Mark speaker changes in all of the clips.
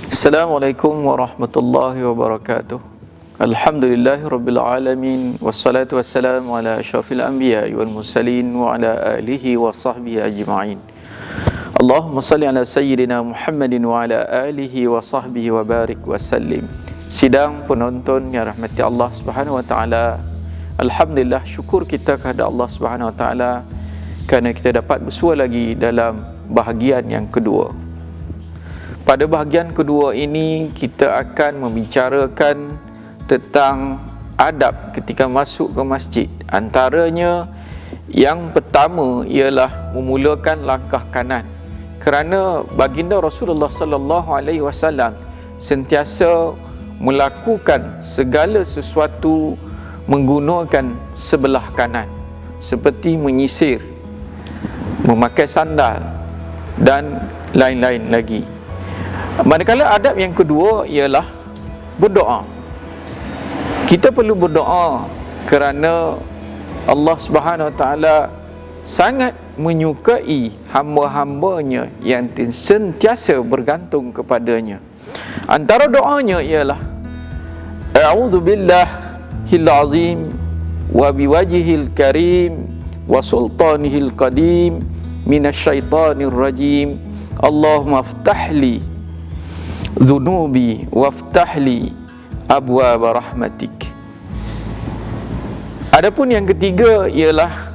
Speaker 1: Assalamualaikum warahmatullahi wabarakatuh. Alhamdulillahirabbil alamin wassalatu wassalamu ala asyrafil anbiya'i wal mursalin wa ala alihi wa sahbihi ajma'in. Allahumma salli ala sayyidina Muhammadin wa ala alihi wa sahbihi wa barik wa sallim. Sidang penonton yang rahmati Allah Subhanahu wa taala, alhamdulillah, syukur kita kepada Allah Subhanahu wa taala kerana kita dapat bersua lagi dalam bahagian yang kedua. Pada bahagian kedua ini kita akan membicarakan tentang adab ketika masuk ke masjid. Antaranya yang pertama ialah memulakan langkah kanan. Kerana baginda Rasulullah sallallahu alaihi wasallam sentiasa melakukan segala sesuatu menggunakan sebelah kanan, seperti menyisir, memakai sandal dan lain-lain lagi. Manakala adab yang kedua ialah berdoa. Kita perlu berdoa kerana Allah Subhanahu Wa Taala sangat menyukai hamba-hambanya yang sentiasa bergantung kepadanya. Antara doanya ialah A'udzu billahil azim wa biwajhihil karim wa sultanihil qadim minasyaitonir rajim. Allahumma aftahli dhunubi waftahli abwaaba rahmatik. Adapun yang ketiga ialah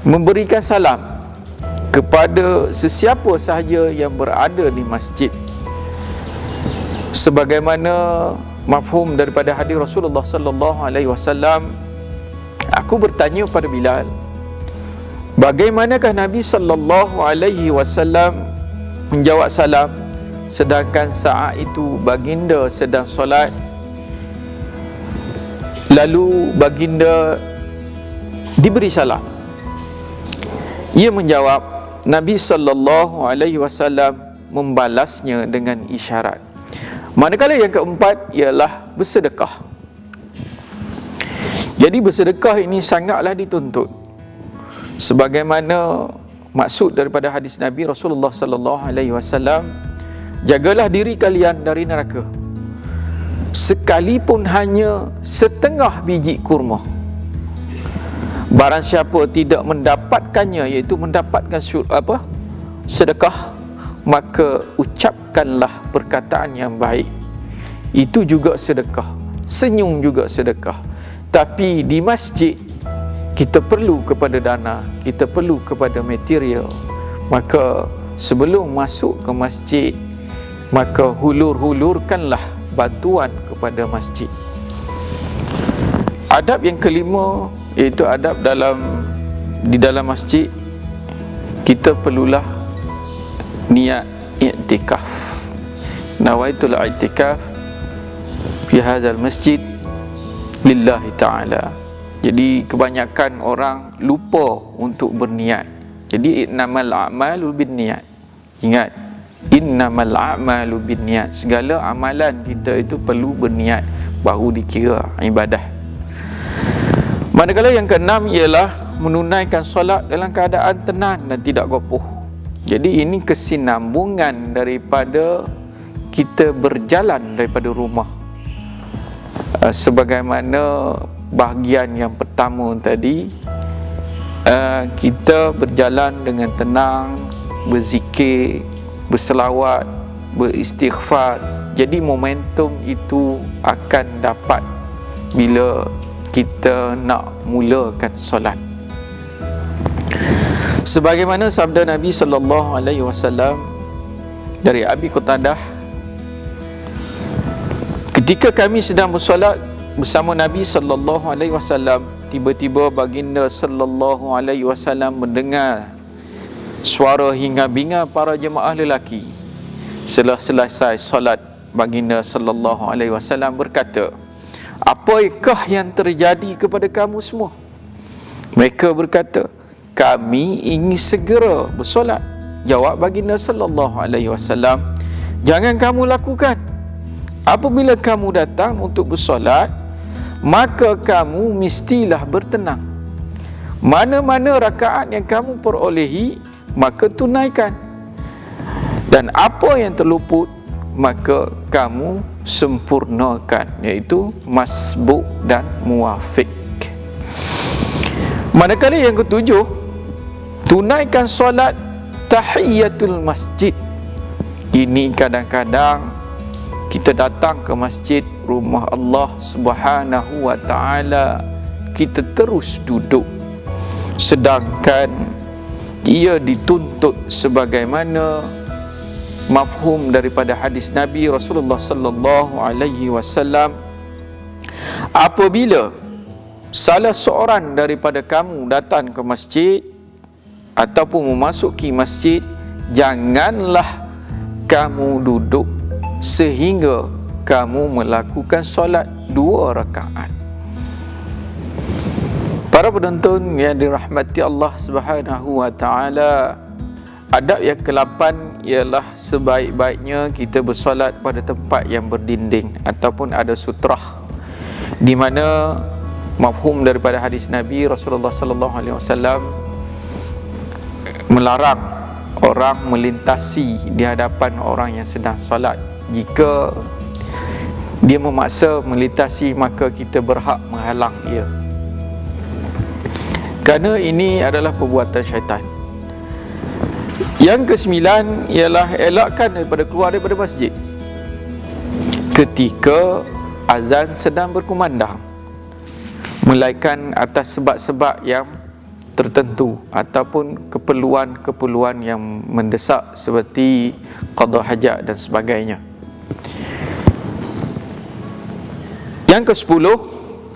Speaker 1: memberikan salam kepada sesiapa sahaja yang berada di masjid, sebagaimana mafhum daripada hadis Rasulullah sallallahu alaihi wasallam. Aku bertanya pada Bilal, bagaimanakah Nabi sallallahu alaihi wasallam menjawab salam sedangkan saat itu baginda sedang solat? Lalu baginda diberi salam. Ia menjawab, Nabi sallallahu alaihi wasallam membalasnya dengan isyarat. Manakala yang keempat ialah bersedekah. Jadi bersedekah ini sangatlah dituntut, sebagaimana maksud daripada hadis Nabi Rasulullah sallallahu alaihi wasallam, jagalah diri kalian dari neraka, sekalipun hanya setengah biji kurma. Barang siapa tidak mendapatkannya, iaitu mendapatkan sedekah, maka ucapkanlah perkataan yang baik. Itu juga sedekah. Senyum juga sedekah. Tapi di masjid kita perlu kepada dana, kita perlu kepada material. Maka sebelum masuk ke masjid, maka hulur-hulurkanlah bantuan kepada masjid. Adab yang kelima iaitu adab di dalam masjid, kita perlulah niat i'tikaf. Nawaitul i'tikaf fi hadzal masjid lillahi ta'ala. Jadi kebanyakan orang lupa untuk berniat. Jadi innamal a'malu binniyat. Ingat, innamal a'malu binniyat. Segala amalan kita itu perlu berniat, baru dikira ibadah. Manakala yang keenam ialah menunaikan solat dalam keadaan tenang dan tidak gopoh. Jadi ini kesinambungan daripada kita berjalan daripada rumah. Sebagaimana bahagian yang pertama tadi, kita berjalan dengan tenang, berzikir, berselawat, beristighfar. Jadi momentum itu akan dapat bila kita nak mulakan solat. Sebagaimana sabda Nabi sallallahu alaihi wasallam dari Abi Qatadah, ketika kami sedang bersolat bersama Nabi sallallahu alaihi wasallam, tiba-tiba baginda sallallahu alaihi wasallam mendengar suara hinga-binga para jemaah lelaki. Setelah selesai solat, baginda sallallahu alaihi wasallam berkata, apakah yang terjadi kepada kamu semua? Mereka berkata, kami ingin segera bersolat. Jawab baginda sallallahu alaihi wasallam, jangan kamu lakukan. Apabila kamu datang untuk bersolat, maka kamu mestilah bertenang. Mana-mana rakaat yang kamu perolehi, maka tunaikan. Dan apa yang terluput, maka kamu sempurnakan, iaitu masbuk dan muwafiq. Manakala yang ketujuh, tunaikan solat tahiyatul masjid. Ini kadang-kadang kita datang ke masjid, rumah Allah Subhanahu wa ta'ala, kita terus duduk, sedangkan ia dituntut sebagaimana mafhum daripada hadis Nabi Rasulullah sallallahu alaihi wasallam, apabila salah seorang daripada kamu datang ke masjid ataupun memasuki masjid, janganlah kamu duduk sehingga kamu melakukan solat 2 rakaat. Para penonton yang dirahmati Allah Subhanahu wa ta'ala, adab yang ke-8 ialah sebaik-baiknya kita bersolat pada tempat yang berdinding ataupun ada sutrah, di mana mafhum daripada hadis Nabi Rasulullah sallallahu alaihi wasallam melarang orang melintasi di hadapan orang yang sedang solat. Jika dia memaksa melintasi, maka kita berhak menghalang ia, kerana ini adalah perbuatan syaitan. Yang ke-9 ialah elakkan daripada keluar daripada masjid ketika azan sedang berkumandang, melainkan atas sebab-sebab yang tertentu ataupun keperluan-keperluan yang mendesak seperti qada hajat dan sebagainya. Yang ke-10,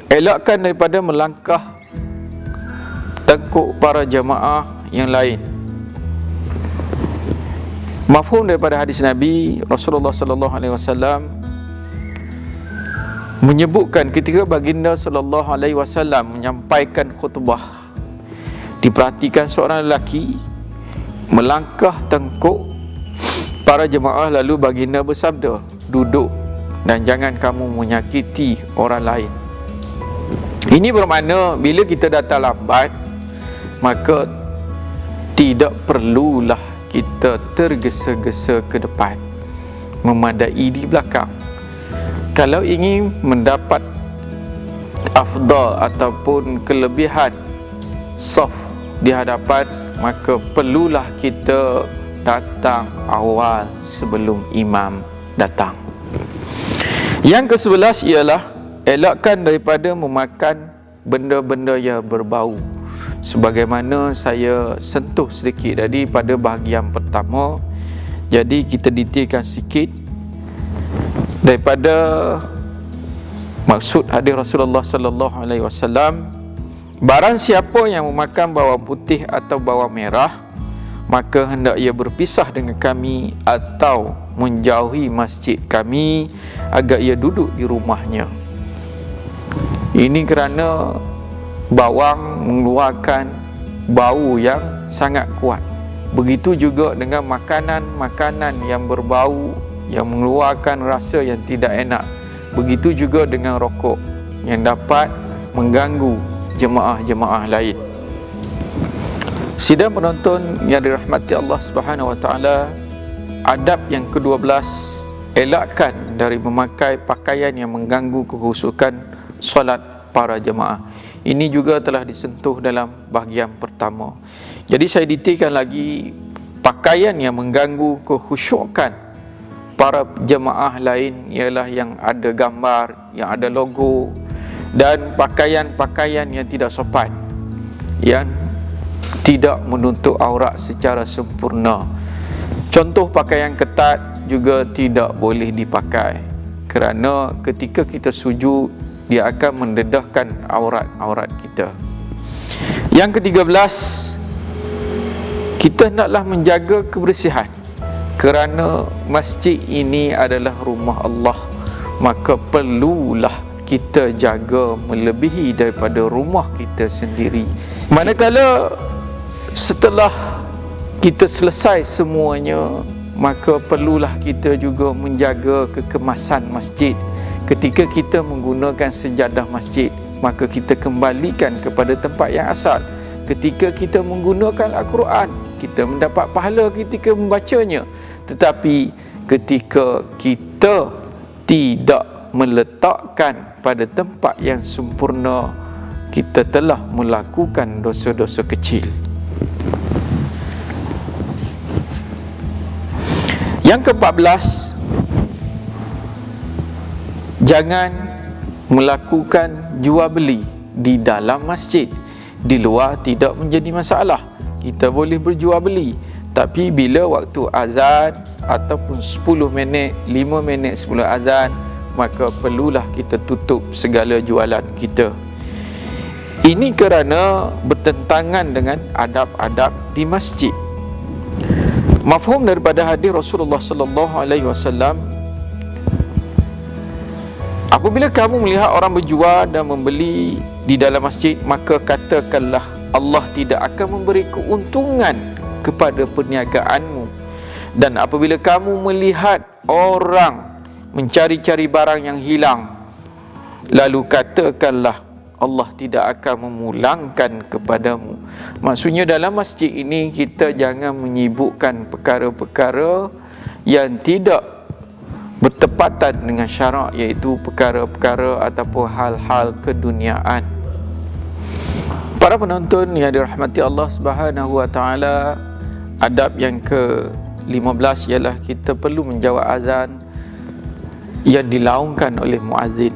Speaker 1: elakkan daripada melangkah tengkuk para jamaah yang lain. Mafhum daripada hadis Nabi Rasulullah sallallahu alaihi wasallam menyebutkan ketika baginda sallallahu alaihi wasallam menyampaikan khutbah, diperhatikan seorang lelaki melangkah tengkuk para jemaah, lalu baginda bersabda, duduk dan jangan kamu menyakiti orang lain. Ini bermakna bila kita datang lambat, maka tidak perlulah kita tergesa-gesa ke depan, memadai di belakang. Kalau ingin mendapat afdal ataupun kelebihan saf di hadapan, maka perlulah kita datang awal sebelum imam datang. Yang ke-11 ialah elakkan daripada memakan benda-benda yang berbau, sebagaimana saya sentuh sedikit tadi pada bahagian pertama. Jadi kita detailkan sikit daripada maksud hadis Rasulullah sallallahu alaihi wasallam. Barang siapa yang memakan bawang putih atau bawang merah, maka hendak ia berpisah dengan kami atau menjauhi masjid kami agar ia duduk di rumahnya. Ini kerana bawang mengeluarkan bau yang sangat kuat. Begitu juga dengan makanan-makanan yang berbau, yang mengeluarkan rasa yang tidak enak. Begitu juga dengan rokok yang dapat mengganggu jemaah-jemaah lain. Sidang penonton yang dirahmati Allah Subhanahu wa taala, adab yang ke-12, elakkan dari memakai pakaian yang mengganggu kekhusyukan solat para jemaah. Ini juga telah disentuh dalam bahagian pertama. Jadi saya detailkan lagi, pakaian yang mengganggu kekhusyukan para jemaah lain ialah yang ada gambar, yang ada logo, dan pakaian-pakaian yang tidak sopan, yang tidak menutup aurat secara sempurna. Contoh pakaian ketat juga tidak boleh dipakai, kerana ketika kita sujud, dia akan mendedahkan aurat-aurat kita. Yang ke-13, kita hendaklah menjaga kebersihan, kerana masjid ini adalah rumah Allah, maka perlulah kita jaga melebihi daripada rumah kita sendiri. Manakala setelah kita selesai semuanya, maka perlulah kita juga menjaga kekemasan masjid. Ketika kita menggunakan sejadah masjid, maka kita kembalikan kepada tempat yang asal. Ketika kita menggunakan Al-Quran, kita mendapat pahala ketika membacanya. Tetapi ketika kita tidak meletakkan pada tempat yang sempurna, kita telah melakukan dosa-dosa kecil. Yang ke-14, jangan melakukan jual beli di dalam masjid. Di luar tidak menjadi masalah, kita boleh berjual beli. Tapi bila waktu azan ataupun 10 minit, 5 minit sebelum azan, maka perlulah kita tutup segala jualan kita. Ini kerana bertentangan dengan adab-adab di masjid. Mafhum daripada hadis Rasulullah sallallahu alaihi wasallam, apabila kamu melihat orang berjual dan membeli di dalam masjid, maka katakanlah Allah tidak akan memberi keuntungan kepada perniagaanmu. Dan apabila kamu melihat orang mencari-cari barang yang hilang, lalu katakanlah Allah tidak akan memulangkan kepadamu. Maksudnya dalam masjid ini kita jangan menyibukkan perkara-perkara yang tidak bertepatan dengan syarak, iaitu perkara-perkara ataupun hal-hal keduniaan. Para penonton yang dirahmati Allah Subhanahu wa taala, adab yang ke-15 ialah kita perlu menjawab azan yang dilaungkan oleh muazzin.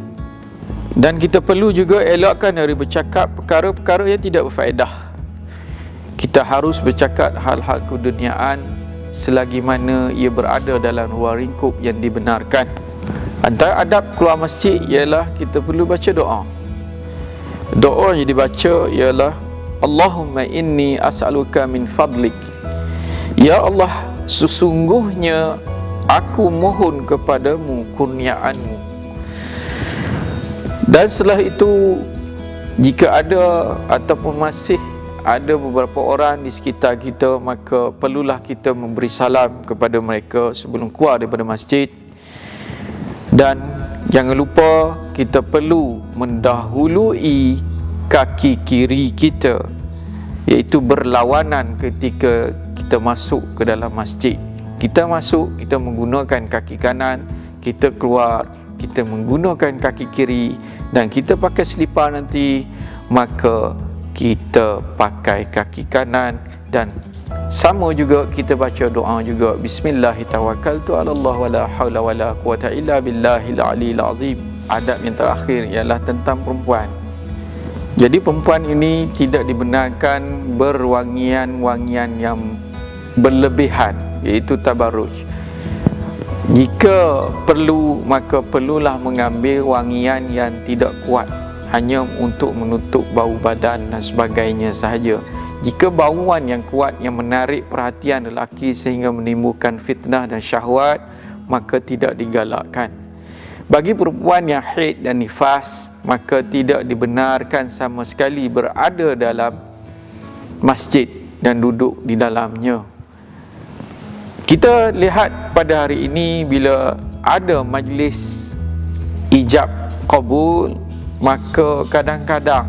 Speaker 1: Dan kita perlu juga elakkan dari bercakap perkara-perkara yang tidak berfaedah. Kita harus bercakap hal-hal keduniaan selagi mana ia berada dalam ruang lingkup yang dibenarkan. Antara adab keluar masjid ialah kita perlu baca doa. Doa yang dibaca ialah Allahumma inni as'aluka min fadlik. Ya Allah, sesungguhnya aku mohon kepadamu kurniaanmu. Dan setelah itu, jika ada ataupun masih ada beberapa orang di sekitar kita, maka perlulah kita memberi salam kepada mereka sebelum keluar daripada masjid. Dan jangan lupa kita perlu mendahului kaki kiri kita, iaitu berlawanan ketika kita masuk ke dalam masjid. Kita masuk, kita menggunakan kaki kanan, kita keluar, kita menggunakan kaki kiri, dan kita pakai selipar nanti, maka kita pakai kaki kanan. Dan sama juga kita baca doa juga, Bismillahirrahmanirrahim, wala haula wala quwata illa billahil aliyil azim. Adab yang terakhir ialah tentang perempuan. Jadi perempuan ini tidak dibenarkan berwangian-wangian yang berlebihan, iaitu tabarruj. Jika perlu, maka perlulah mengambil wangian yang tidak kuat, hanya untuk menutup bau badan dan sebagainya sahaja. Jika bauan yang kuat yang menarik perhatian lelaki sehingga menimbulkan fitnah dan syahwat, maka tidak digalakkan. Bagi perempuan yang haid dan nifas, maka tidak dibenarkan sama sekali berada dalam masjid dan duduk di dalamnya. Kita lihat pada hari ini, bila ada majlis ijab qabul, maka kadang-kadang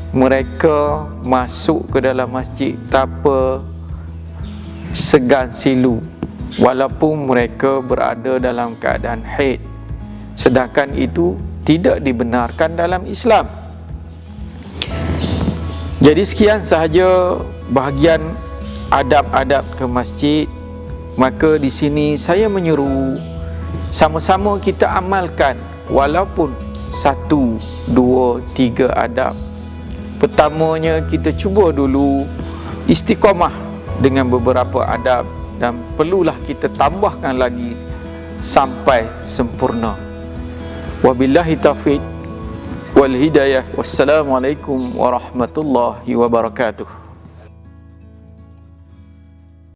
Speaker 1: mereka masuk ke dalam masjid tanpa segan silu, walaupun mereka berada dalam keadaan haid, sedangkan itu tidak dibenarkan dalam Islam. Jadi sekian sahaja bahagian adab-adab ke masjid. Maka di sini saya menyeru sama-sama kita amalkan walaupun 1, 2, 3 adab. Pertamanya kita cuba dulu istiqamah dengan beberapa adab, dan perlulah kita tambahkan lagi sampai sempurna. Wabillahi taufiq wal hidayah. Wassalamualaikum warahmatullahi wabarakatuh.